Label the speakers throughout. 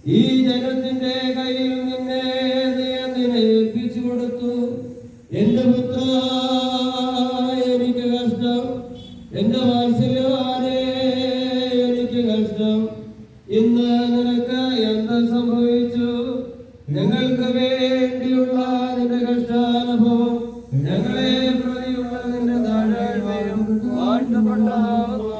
Speaker 1: ഈ ജനത്തിന്റെ കയ്യിൽ നിന്നെ എന്തിനെ ഏൽപ്പിച്ചു കൊടുത്തു? എന്റെ പുത്ര, എനിക്ക് കഷ്ടം, എന്റെ വാത്സല്യവാനേ, എനിക്ക് കഷ്ടം. ഇന്ന് നിനക്ക് എന്ത് സംഭവിച്ചു? ഞങ്ങൾക്ക് വേണ്ടിയുള്ള നിന്റെ കഷ്ടാനുഭവം, ഞങ്ങളെ പ്രതിയുള്ള നിന്റെ താഴ്മയും വാഴ്ത്തപ്പെട്ടാകുന്നു.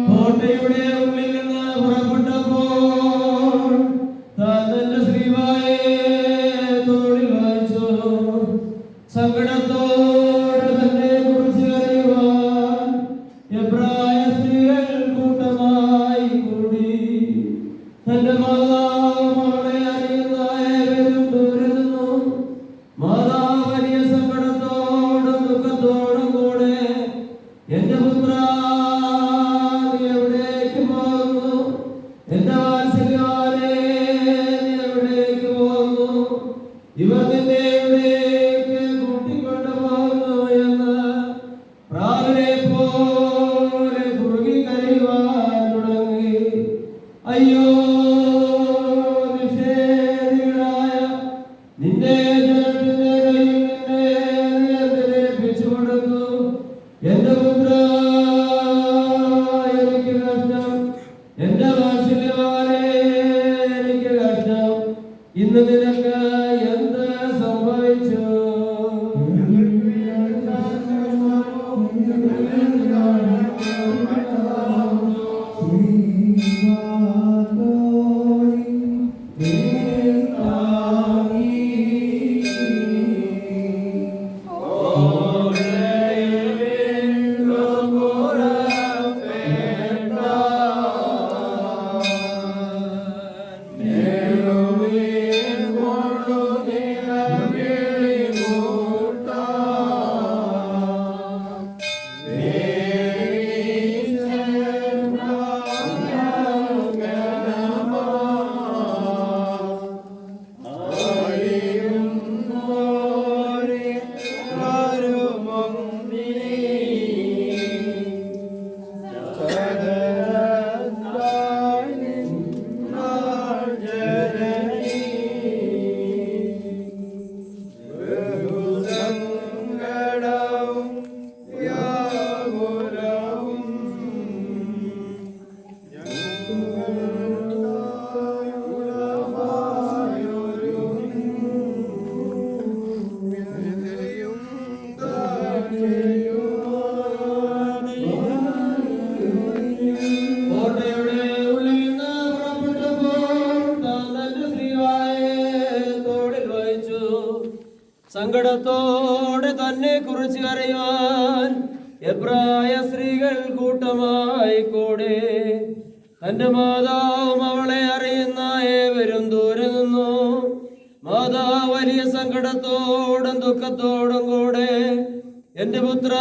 Speaker 1: കോട്ടയുടെ ഉള്ളിൽ നിന്ന് പുറപ്പെട്ടപ്പോൾ തന്റെ ശ്രീവായെ തോളിൽ വായിച്ചു. സങ്കടത്തോടെ തന്നെ കുറിച്ച് അറിയുവാൻ എബ്രായ സ്ത്രീകൾ കൂട്ടമായി കൂടി. തന്റെ മാതാവ് അവളെ അറിയുന്ന ഏവരും ദൂരെ നിന്നു. മാതാവ് വലിയ സങ്കടത്തോടും ദുഃഖത്തോടും കൂടെ, എന്റെ പുത്ര, എന്റെ വാത്സല്യവാനേ, നീ എവിടേക്ക് പോകുന്നു? ഇവർ നിന്നെ എവിടേക്ക് കൂട്ടിക്കൊണ്ടു പോകുന്നു എന്ന് പ്രാവിനെ പോലെ കുറുകി കരയുവാൻ തുടങ്ങി. അയ്യോ, നിഷേധികളായ നിന്റെ ജനത്തിന്റെ കയ്യിൽ നിന്നെ എന്തിനെ ഏൽപ്പിച്ചു കൊടുത്തു? എന്റെ പുത്ര, എനിക്ക് കഷ്ടം, എന്റെ വാത്സല്യവാനേ, എനിക്ക് കഷ്ടം. ഇന്ന് നിനക്ക് എന്ത് സംഭവിച്ചു? സങ്കടത്തോടെ തന്നെ കുറിച്ച് കരയുവാൻ എബ്രായ സ്ത്രീകൾ കൂട്ടമായി കൂടി. തന്റെ മാതാവും അവളെ അറിയുന്ന ഏവരും ദൂരെ നിന്നു. മാതാവ് വലിയ സങ്കടത്തോടും ദുഃഖത്തോടും കൂടെ, എന്റെ പുത്ര